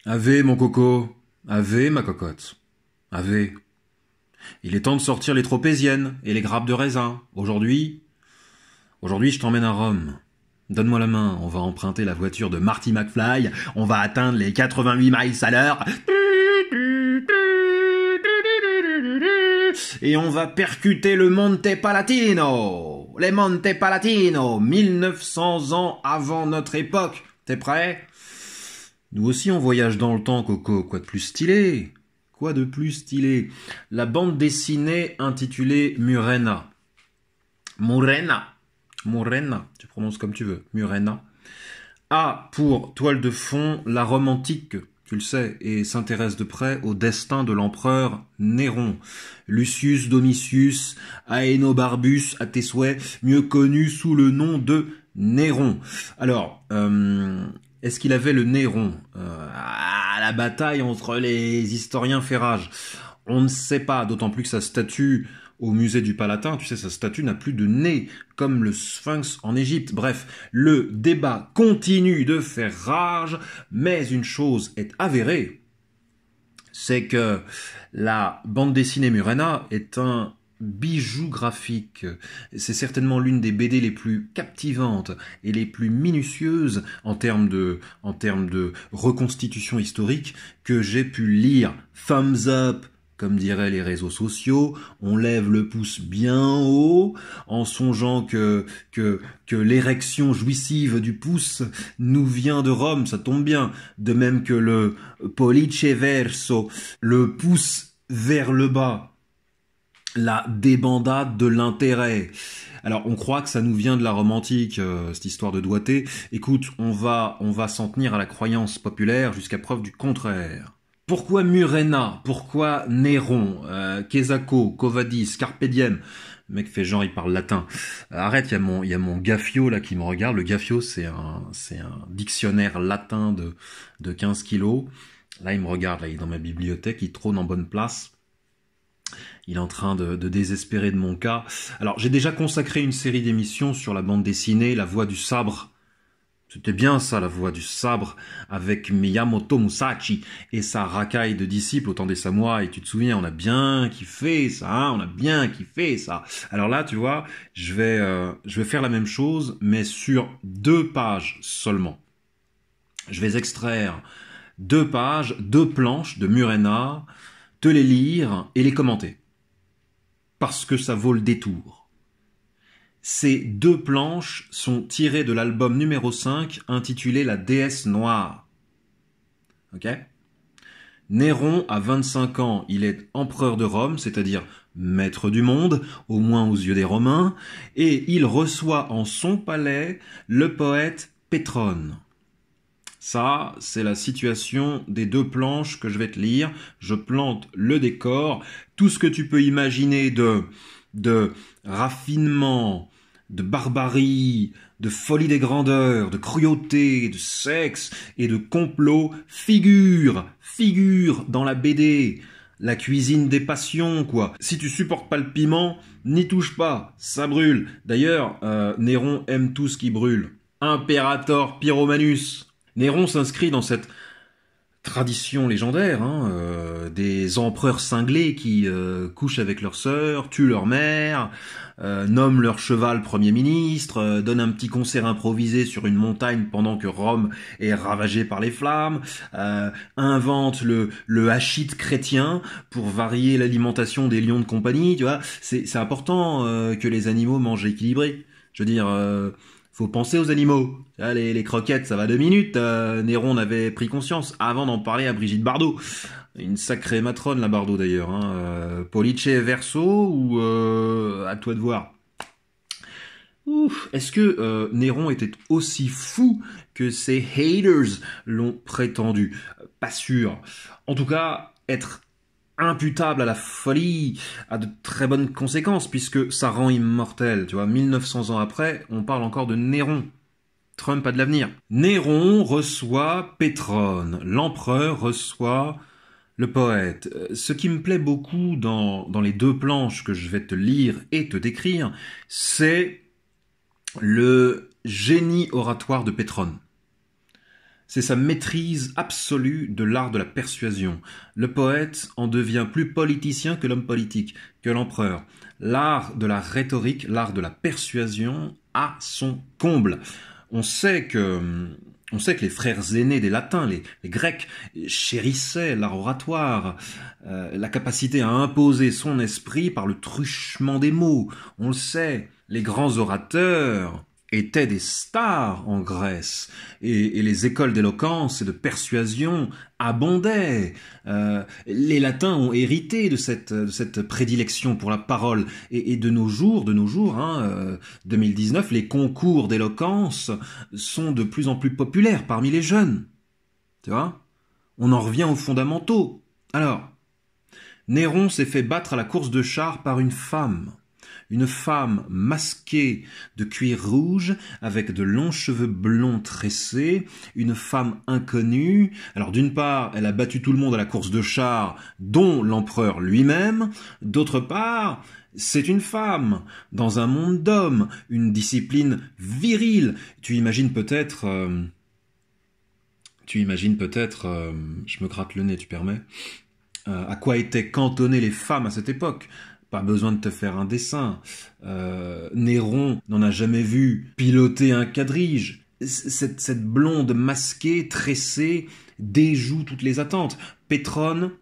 Ave, mon coco. Ave, ma cocotte. Ave. Il est temps de sortir les tropéziennes et les grappes de raisin. Aujourd'hui, je t'emmène à Rome. Donne-moi la main, on va emprunter la voiture de Marty McFly, on va atteindre les 88 miles à l'heure. Et on va percuter le Monte Palatino. Les Monte Palatino, 1900 ans avant notre époque. T'es prêt? Nous aussi on voyage dans le temps, Coco. Quoi de plus stylé? Quoi de plus stylé? La bande dessinée intitulée Murena. Murena, tu prononces comme tu veux. Murena. A pour toile de fond la Rome antique, tu le sais, et s'intéresse de près au destin de l'empereur Néron. Lucius Domitius Aenobarbus, à tes souhaits, mieux connu sous le nom de Néron. Alors, est-ce qu'il avait le Néron à la bataille entre les historiens fait rage? On ne sait pas, d'autant plus que sa statue au musée du Palatin, tu sais, sa statue n'a plus de nez, comme le sphinx en Égypte. Bref, le débat continue de faire rage, mais une chose est avérée, c'est que la bande dessinée Murena est un bijou graphique. C'est certainement l'une des BD les plus captivantes et les plus minutieuses en termes de reconstitution historique que j'ai pu lire. Thumbs up, comme diraient les réseaux sociaux, on lève le pouce bien haut, en songeant que l'érection jouissive du pouce nous vient de Rome, ça tombe bien, de même que le pollice verso, le pouce vers le bas, la débandade de l'intérêt. Alors, on croit que ça nous vient de la Rome antique, cette histoire de doigté. Écoute, on va s'en tenir à la croyance populaire jusqu'à preuve du contraire. Pourquoi Murena? Pourquoi Néron? Quesaco, Covadis, Carpe diem? Le mec fait genre, il parle latin. Arrête, il y a mon Gaffio là qui me regarde. Le Gaffio, c'est un dictionnaire latin de 15 kilos. Là, il me regarde, là, il est dans ma bibliothèque, il trône en bonne place. Il est en train de désespérer de mon cas. Alors, j'ai déjà consacré une série d'émissions sur la bande dessinée, La Voix du Sabre. C'était bien ça, La Voix du Sabre, avec Miyamoto Musashi et sa racaille de disciples au temps des samouraïs. Tu te souviens, on a bien kiffé ça, hein, on a bien kiffé ça. Alors là, tu vois, je vais faire la même chose, mais sur 2 pages seulement. Je vais extraire 2 pages, 2 planches de Murena, te les lire et les commenter. Parce que ça vaut le détour. Ces 2 planches sont tirées de l'album numéro 5 intitulé La déesse noire. Ok? Néron a 25 ans, il est empereur de Rome, c'est-à-dire maître du monde, au moins aux yeux des Romains, et il reçoit en son palais le poète Pétrone. Ça, c'est la situation des 2 planches que je vais te lire. Je plante le décor. Tout ce que tu peux imaginer de raffinement, de barbarie, de folie des grandeurs, de cruauté, de sexe et de complot figure dans la BD. La cuisine des passions, quoi. Si tu supportes pas le piment, n'y touche pas, ça brûle. D'ailleurs, Néron aime tout ce qui brûle. Imperator Pyromanus. Néron s'inscrit dans cette tradition légendaire, des empereurs cinglés qui couchent avec leurs sœurs, tuent leur mère, nomment leur cheval premier ministre, donnent un petit concert improvisé sur une montagne pendant que Rome est ravagée par les flammes, inventent le hachit chrétien pour varier l'alimentation des lions de compagnie, tu vois. C'est important que les animaux mangent équilibré. Je veux dire... faut penser aux animaux. Là, les croquettes, ça va 2 minutes. Néron avait pris conscience avant d'en parler à Brigitte Bardot. Une sacrée matrone, la Bardot d'ailleurs. Pollice verso ou à toi de voir. Ouf, est-ce que Néron était aussi fou que ses haters l'ont prétendu? Pas sûr. En tout cas, être imputable à la folie a de très bonnes conséquences puisque ça rend immortel, tu vois. 1900 ans après, on parle encore de Néron. Trump a de l'avenir. Néron reçoit Pétrone, l'empereur reçoit le poète. Ce qui me plaît beaucoup dans les 2 planches que je vais te lire et te décrire, c'est le génie oratoire de Pétrone. c'est sa maîtrise absolue de l'art de la persuasion. Le poète en devient plus politicien que l'homme politique, que l'empereur. L'art de la rhétorique, l'art de la persuasion a son comble. On sait que les frères aînés des latins, les Grecs, chérissaient l'art oratoire, la capacité à imposer son esprit par le truchement des mots. On le sait, les grands orateurs étaient des stars en Grèce, et les écoles d'éloquence et de persuasion abondaient. Les Latins ont hérité de cette prédilection pour la parole, et de nos jours, 2019, les concours d'éloquence sont de plus en plus populaires parmi les jeunes. Tu vois ? On en revient aux fondamentaux. Alors, Néron s'est fait battre à la course de chars par une femme masquée de cuir rouge, avec de longs cheveux blonds tressés, une femme inconnue. Alors d'une part, elle a battu tout le monde à la course de chars, dont l'empereur lui-même. D'autre part, c'est une femme, dans un monde d'hommes, une discipline virile. Tu imagines peut-être, je me gratte le nez, tu permets, à quoi étaient cantonnées les femmes à cette époque. Pas besoin de te faire un dessin. Néron n'en a jamais vu piloter un quadrige. Cette blonde masquée, tressée, déjoue toutes les attentes. Pétrone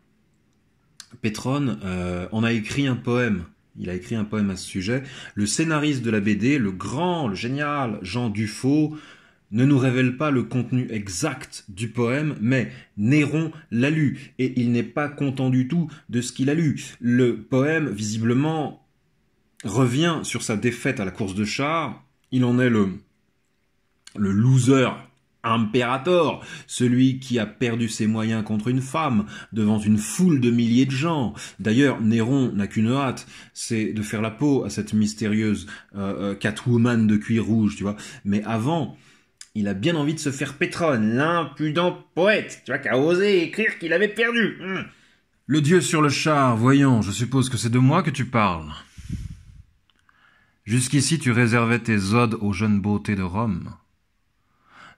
en a écrit un poème. Il a écrit un poème à ce sujet. Le scénariste de la BD, le génial Jean Dufaux, ne nous révèle pas le contenu exact du poème, mais Néron l'a lu, et il n'est pas content du tout de ce qu'il a lu. Le poème, visiblement, revient sur sa défaite à la course de chars. Il en est le loser imperator, celui qui a perdu ses moyens contre une femme, devant une foule de milliers de gens. D'ailleurs, Néron n'a qu'une hâte, c'est de faire la peau à cette mystérieuse Catwoman de cuir rouge, tu vois. Mais avant, il a bien envie de se faire Pétrone, l'impudent poète, tu vois, qui a osé écrire qu'il avait perdu. Le dieu sur le char, voyons, je suppose que c'est de moi que tu parles. Jusqu'ici, tu réservais tes odes aux jeunes beautés de Rome.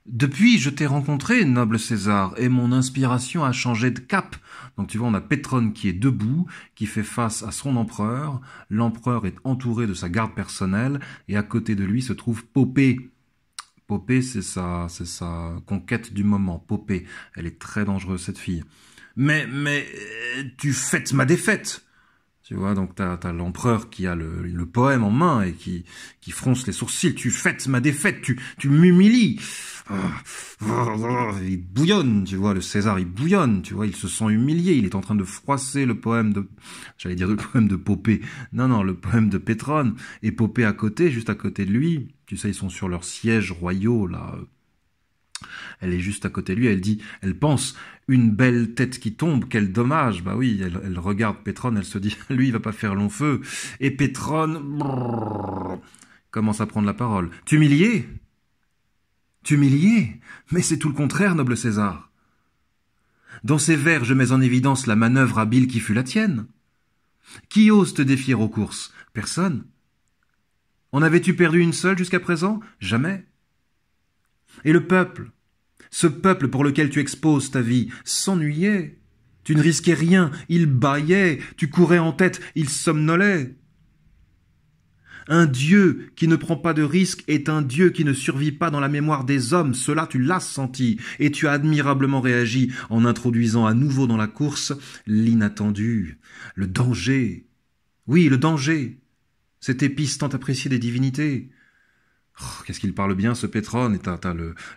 Depuis, je t'ai rencontré, noble César, et mon inspiration a changé de cap. Donc tu vois, on a Pétrone qui est debout, qui fait face à son empereur. L'empereur est entouré de sa garde personnelle, et à côté de lui se trouve Popée. Popée, c'est sa conquête du moment. Popée, elle est très dangereuse, cette fille. Mais tu fêtes ma défaite. Tu vois, donc t'as l'empereur qui a le poème en main et qui fronce les sourcils. Tu fêtes ma défaite, tu m'humilies. Il bouillonne, tu vois, le César, il bouillonne, tu vois, il se sent humilié, il est en train de froisser le poème de Popée. Non, le poème de Pétrone. Et Popée à côté, juste à côté de lui, tu sais, ils sont sur leurs sièges royaux, là. Elle est juste à côté de lui, elle pense, une belle tête qui tombe, quel dommage. Bah oui, elle regarde Pétrone, elle se dit, lui, il va pas faire long feu. Et Pétrone commence à prendre la parole. T'humilier ? Mais c'est tout le contraire, noble César. Dans ces vers, je mets en évidence la manœuvre habile qui fut la tienne. Qui ose te défier aux courses ? Personne. En avais-tu perdu une seule jusqu'à présent ? Jamais. Et le peuple, ce peuple pour lequel tu exposes ta vie, s'ennuyait. Tu ne risquais rien, il bâillait, tu courais en tête, il somnolait. Un Dieu qui ne prend pas de risque est un Dieu qui ne survit pas dans la mémoire des hommes. Cela, tu l'as senti, et tu as admirablement réagi en introduisant à nouveau dans la course l'inattendu, le danger. Oui, le danger. Cette épice tant appréciée des divinités. Oh, qu'est-ce qu'il parle bien, ce Pétrone. Et t'as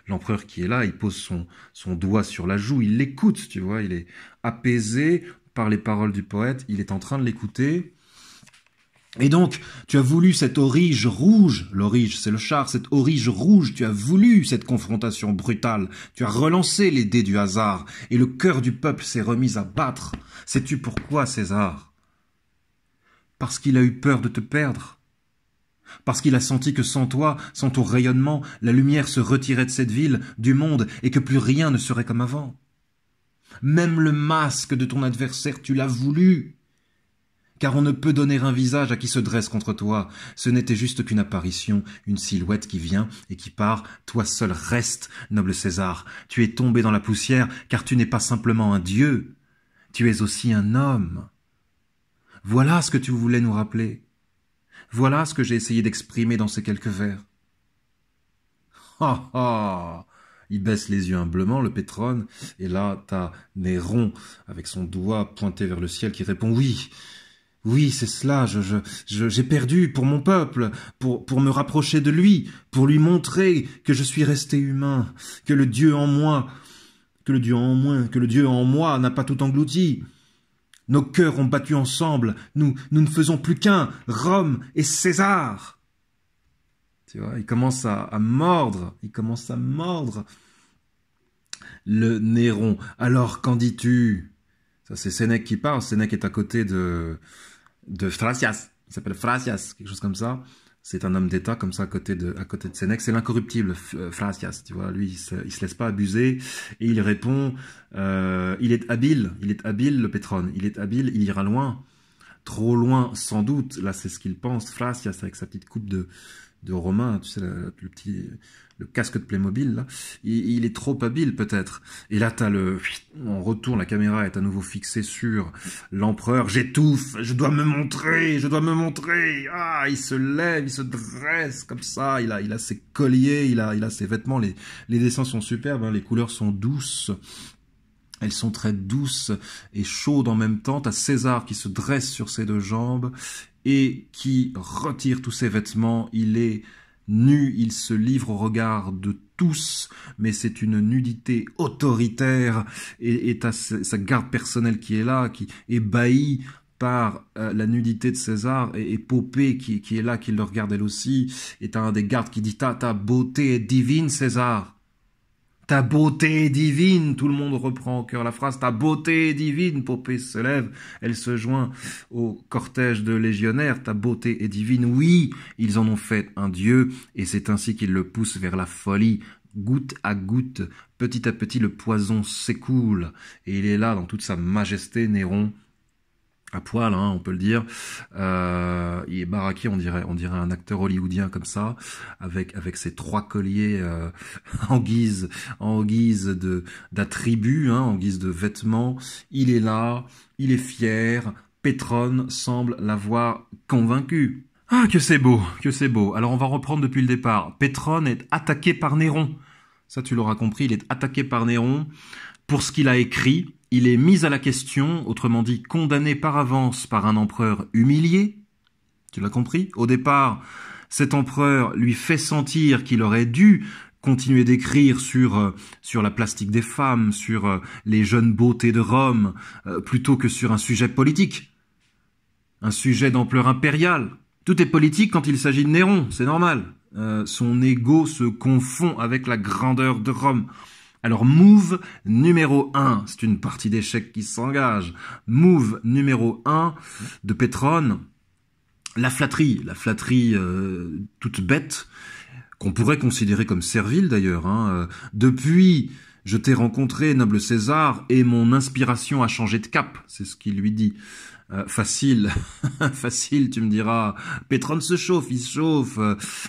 l'empereur qui est là, il pose son doigt sur la joue, il l'écoute, tu vois, il est apaisé par les paroles du poète, il est en train de l'écouter. Et donc, tu as voulu cette aurige rouge, l'aurige c'est le char, cette aurige rouge, tu as voulu cette confrontation brutale, tu as relancé les dés du hasard, et le cœur du peuple s'est remis à battre. Sais-tu pourquoi, César ? Parce qu'il a eu peur de te perdre. Parce qu'il a senti que sans toi, sans ton rayonnement, la lumière se retirait de cette ville, du monde, et que plus rien ne serait comme avant. Même le masque de ton adversaire, tu l'as voulu. car on ne peut donner un visage à qui se dresse contre toi. Ce n'était juste qu'une apparition, une silhouette qui vient et qui part. Toi seul reste, noble César. Tu es tombé dans la poussière, car tu n'es pas simplement un dieu. Tu es aussi un homme. Voilà ce que tu voulais nous rappeler. Voilà ce que j'ai essayé d'exprimer dans ces quelques vers. Ah ah! Il baisse les yeux humblement, le Pétrone, et là, t'as Néron, avec son doigt pointé vers le ciel, qui répond « Oui, oui, c'est cela, j'ai perdu pour mon peuple, pour me rapprocher de lui, pour lui montrer que je suis resté humain, que le Dieu en moi, que le Dieu en moi n'a pas tout englouti. Nos cœurs ont battu ensemble, nous ne faisons plus qu'un, Rome et César. » Tu vois, il commence à mordre le Néron. Alors, qu'en dis-tu? Ça, c'est Sénèque qui parle. Sénèque est à côté de Phrasias. Il s'appelle Phrasias, quelque chose comme ça. C'est un homme d'État comme ça à côté de Sénèque. C'est l'incorruptible Phrasias, tu vois. Lui, il se laisse pas abuser et il répond. Il est habile, le Pétrone. Il est habile, il ira loin, trop loin sans doute. Là, c'est ce qu'il pense. Phrasias avec sa petite coupe de Romain, tu sais, le casque de Playmobil, là, il est trop habile peut-être. Et là, on retourne, la caméra est à nouveau fixée sur l'empereur. J'étouffe, je dois me montrer. Ah, il se lève, il se dresse comme ça. Il a ses colliers, il a ses vêtements. Les dessins sont superbes, hein, les couleurs sont douces. Elles sont très douces et chaudes en même temps. T'as César qui se dresse sur ses deux jambes et qui retire tous ses vêtements. Il est nu, il se livre au regard de tous, mais c'est une nudité autoritaire. Et t'as sa garde personnelle qui est là, qui est ébahie par la nudité de César, et Popée qui est là, qui le regarde elle aussi. Et t'as un des gardes qui dit « Ta beauté est divine, César !» Ta beauté est divine, tout le monde reprend au cœur la phrase. Ta beauté est divine, Popée se lève, elle se joint au cortège de légionnaires. Ta beauté est divine, oui, ils en ont fait un dieu, et c'est ainsi qu'ils le poussent vers la folie. Goutte à goutte, petit à petit, le poison s'écoule, et il est là dans toute sa majesté, Néron. À poil, hein, on peut le dire. Il est baraqué, on dirait un acteur hollywoodien comme ça, avec ses trois colliers en guise d'attribut, hein, en guise de vêtements. Il est là, il est fier. Pétrone semble l'avoir convaincu. Ah, que c'est beau. Alors on va reprendre depuis le départ. Pétrone est attaqué par Néron. Ça, tu l'auras compris, il est attaqué par Néron pour ce qu'il a écrit. Il est mis à la question, autrement dit condamné par avance par un empereur humilié. Tu l'as compris? Au départ, cet empereur lui fait sentir qu'il aurait dû continuer d'écrire sur la plastique des femmes, sur les jeunes beautés de Rome, plutôt que sur un sujet politique, un sujet d'ampleur impériale. Tout est politique quand il s'agit de Néron, c'est normal. Son ego se confond avec la grandeur de Rome. Alors, move numéro 1, c'est une partie d'échecs qui s'engage. Move numéro 1 de Pétrone, la flatterie toute bête, qu'on pourrait considérer comme servile d'ailleurs. Hein. Depuis, je t'ai rencontré, noble César, et mon inspiration a changé de cap, c'est ce qu'il lui dit. Facile, tu me diras. Pétrone se chauffe, il se chauffe.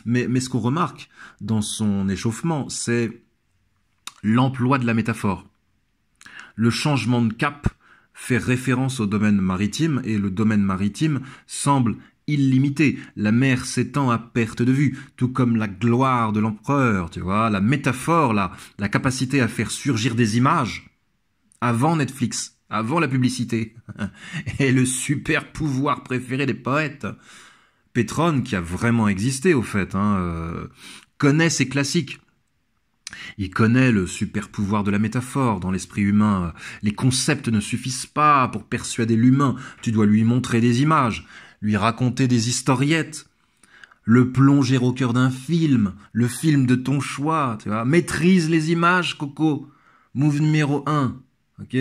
Mais ce qu'on remarque dans son échauffement, c'est l'emploi de la métaphore. Le changement de cap fait référence au domaine maritime, et le domaine maritime semble illimité. La mer s'étend à perte de vue, tout comme la gloire de l'empereur, tu vois. La métaphore, la capacité à faire surgir des images avant Netflix, avant la publicité, et le super pouvoir préféré des poètes. Pétrone, qui a vraiment existé au fait, connaît ces classiques. Il connaît le super pouvoir de la métaphore dans l'esprit humain. Les concepts ne suffisent pas pour persuader l'humain. Tu dois lui montrer des images, lui raconter des historiettes, le plonger au cœur d'un film, le film de ton choix, tu vois. Maîtrise les images, Coco. Move numéro 1, ok?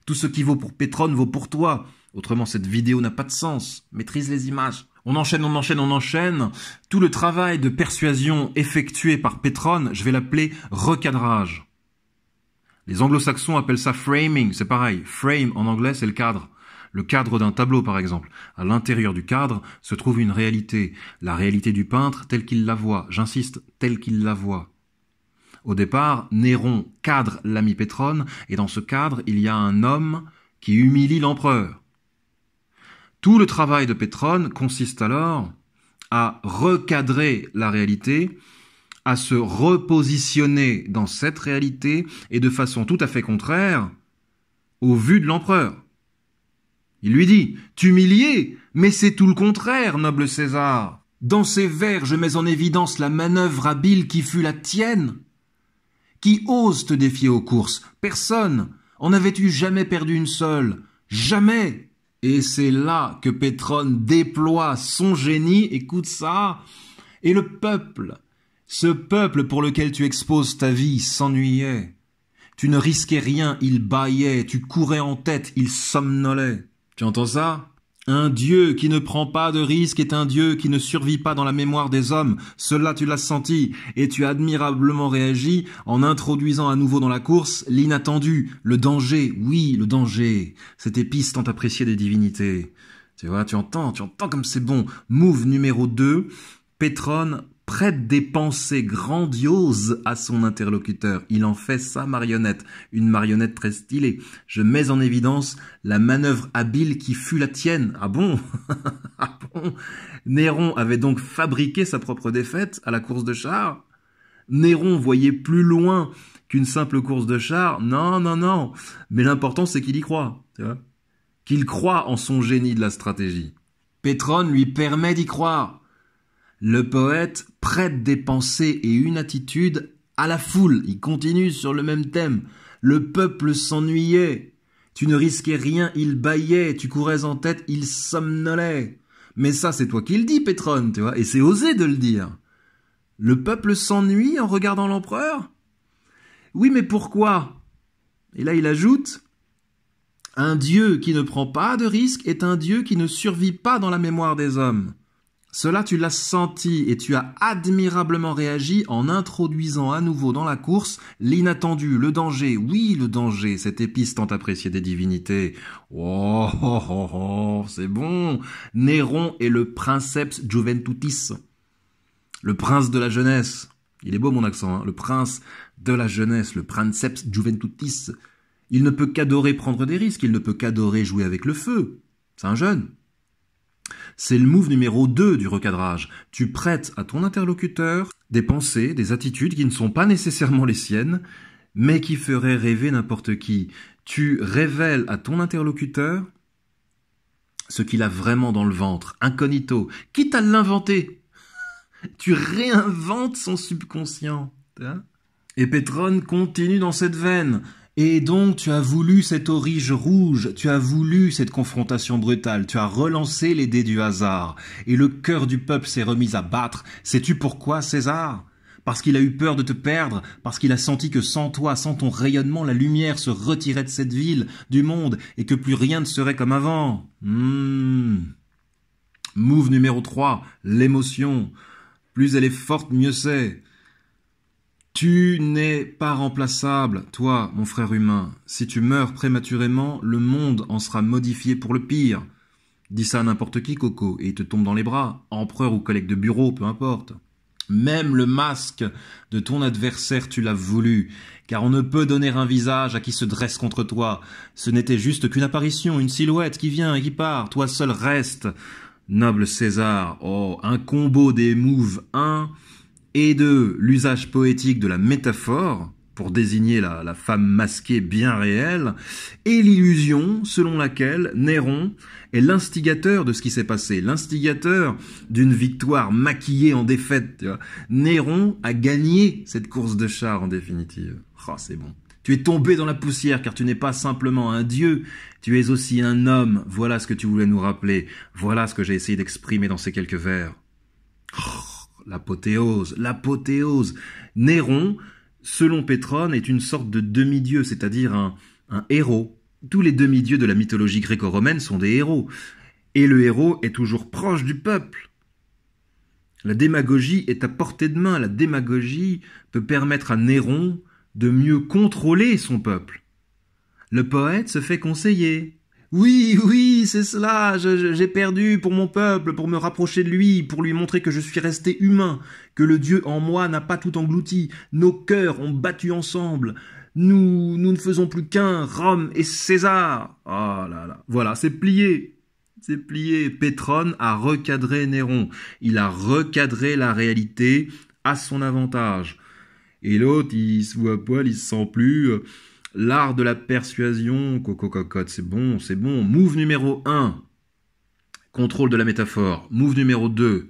Tout ce qui vaut pour Pétrone vaut pour toi. Autrement, cette vidéo n'a pas de sens. Maîtrise les images. On enchaîne. Tout le travail de persuasion effectué par Pétrone, je vais l'appeler recadrage. Les anglo-saxons appellent ça framing, c'est pareil. Frame, en anglais, c'est le cadre. Le cadre d'un tableau, par exemple. À l'intérieur du cadre se trouve une réalité. La réalité du peintre telle qu'il la voit. J'insiste, telle qu'il la voit. Au départ, Néron cadre l'ami Pétrone, et dans ce cadre, il y a un homme qui humilie l'empereur. Tout le travail de Pétrone consiste alors à recadrer la réalité, à se repositionner dans cette réalité, et de façon tout à fait contraire au vu de l'empereur. Il lui dit « T'humilier, mais c'est tout le contraire, noble César. Dans ces vers, je mets en évidence la manœuvre habile qui fut la tienne. Qui ose te défier aux courses? Personne. En avais-tu jamais perdu une seule? Jamais. Et c'est là que Pétrone déploie son génie, écoute ça, et le peuple, ce peuple pour lequel tu exposes ta vie, s'ennuyait. Tu ne risquais rien, il bâillait, tu courais en tête, il somnolait. Tu entends ça? Un Dieu qui ne prend pas de risque est un Dieu qui ne survit pas dans la mémoire des hommes. Cela tu l'as senti, et tu as admirablement réagi en introduisant à nouveau dans la course l'inattendu, le danger, oui, le danger, cette épice tant appréciée des divinités. Tu vois, tu entends comme c'est bon. Move numéro 2, Pétrone prête des pensées grandioses à son interlocuteur. Il en fait sa marionnette, une marionnette très stylée. Je mets en évidence la manœuvre habile qui fut la tienne. Ah bon? Ah bon? Néron avait donc fabriqué sa propre défaite à la course de chars? Néron voyait plus loin qu'une simple course de chars? Non, non, non. Mais l'important, c'est qu'il y croit, tu vois? Qu'il croit en son génie de la stratégie. Pétrone lui permet d'y croire. Le poète prête des pensées et une attitude à la foule. Il continue sur le même thème. Le peuple s'ennuyait. Tu ne risquais rien, il bâillait. Tu courais en tête, il somnolait. Mais ça, c'est toi qui le dis, Pétrone, tu vois. Et c'est osé de le dire. Le peuple s'ennuie en regardant l'empereur? Oui, mais pourquoi? Et là, il ajoute... Un Dieu qui ne prend pas de risque est un Dieu qui ne survit pas dans la mémoire des hommes. Cela, tu l'as senti et tu as admirablement réagi en introduisant à nouveau dans la course l'inattendu, le danger. Oui, le danger, cette épice tant appréciée des divinités. Oh, oh, oh, oh, c'est bon. Néron est le princeps juventutis, le prince de la jeunesse. Il est beau mon accent, hein, le prince de la jeunesse, le princeps juventutis. Il ne peut qu'adorer prendre des risques, il ne peut qu'adorer jouer avec le feu. C'est un jeune. C'est le move numéro 2 du recadrage. Tu prêtes à ton interlocuteur des pensées, des attitudes qui ne sont pas nécessairement les siennes, mais qui feraient rêver n'importe qui. Tu révèles à ton interlocuteur ce qu'il a vraiment dans le ventre, incognito, quitte à l'inventer. Tu réinventes son subconscient. Et Pétrone continue dans cette veine. Et donc, tu as voulu cette aurige rouge, tu as voulu cette confrontation brutale, tu as relancé les dés du hasard, et le cœur du peuple s'est remis à battre. Sais-tu pourquoi, César? Parce qu'il a eu peur de te perdre, parce qu'il a senti que sans toi, sans ton rayonnement, la lumière se retirait de cette ville, du monde, et que plus rien ne serait comme avant. Move numéro 3, l'émotion. Plus elle est forte, mieux c'est. Tu n'es pas remplaçable, toi, mon frère humain. Si tu meurs prématurément, le monde en sera modifié pour le pire. Dis ça à n'importe qui, Coco, et il te tombe dans les bras. Empereur ou collègue de bureau, peu importe. Même le masque de ton adversaire, tu l'as voulu, car on ne peut donner un visage à qui se dresse contre toi. Ce n'était juste qu'une apparition, une silhouette qui vient et qui part. Toi seul reste, noble César. Oh, un combo des moves 1... et de l'usage poétique de la métaphore, pour désigner la femme masquée bien réelle, et l'illusion selon laquelle Néron est l'instigateur de ce qui s'est passé, l'instigateur d'une victoire maquillée en défaite. Tu vois. Néron a gagné cette course de chars en définitive. Oh, c'est bon. Tu es tombé dans la poussière car tu n'es pas simplement un dieu, tu es aussi un homme. Voilà ce que tu voulais nous rappeler. Voilà ce que j'ai essayé d'exprimer dans ces quelques vers. Oh. L'apothéose, l'apothéose. Néron, selon Pétrone, est une sorte de demi-dieu, c'est-à-dire un héros. Tous les demi-dieux de la mythologie gréco-romaine sont des héros. Et le héros est toujours proche du peuple. La démagogie est à portée de main. La démagogie peut permettre à Néron de mieux contrôler son peuple. Le poète se fait conseiller. Oui, oui, c'est cela, j'ai perdu pour mon peuple, pour me rapprocher de lui, pour lui montrer que je suis resté humain, que le Dieu en moi n'a pas tout englouti, nos cœurs ont battu ensemble, nous ne faisons plus qu'un, Rome et César. Ah là là, voilà, c'est plié. C'est plié. Pétrone a recadré Néron. Il a recadré la réalité à son avantage. Et l'autre, il se voit à poil, il se sent plus. L'art de la persuasion, coco cocotte, c'est bon, c'est bon. Move numéro 1, contrôle de la métaphore. Move numéro 2,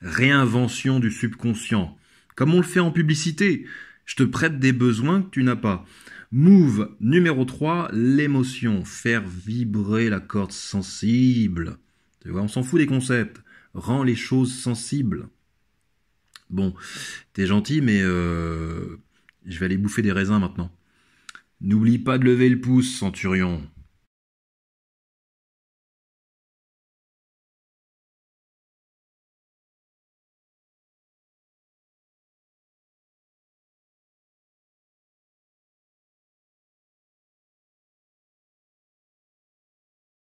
réinvention du subconscient. Comme on le fait en publicité, je te prête des besoins que tu n'as pas. Move numéro 3, l'émotion. Faire vibrer la corde sensible. Tu vois, on s'en fout des concepts. Rends les choses sensibles. Bon, t'es gentil, mais je vais aller bouffer des raisins maintenant. N'oublie pas de lever le pouce, centurion.